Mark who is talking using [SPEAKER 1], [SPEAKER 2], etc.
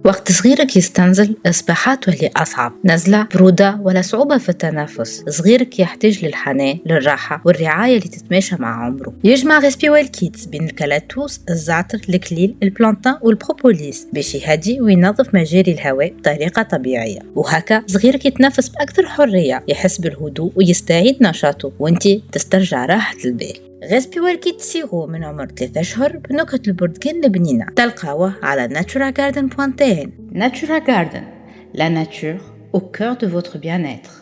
[SPEAKER 1] وقت صغيرك يستنزل إصباحات واللي أصعب، نزلة، برودة ولا صعوبة في التنفس. صغيرك يحتاج للحنان، للراحة والرعاية اللي تتماشى مع عمره. يجمع غسبيوال كيتس بين الكلاتوس، الزعتر، الكليل، البلانتان والبروبوليس باش يهدي وينظف مجاري الهواء بطريقة طبيعية، وهكا صغيرك يتنفس بأكثر حرية، يحس بالهدوء ويستعيد نشاطه، وانتي تسترجع راحة البال. غاسبيوال كيت سيرو من عمر 3 أشهر بنكهة البرتقال البنينة، تلقاوه على naturagarden.tn. Natura Garden, la nature au cœur de votre bien-être.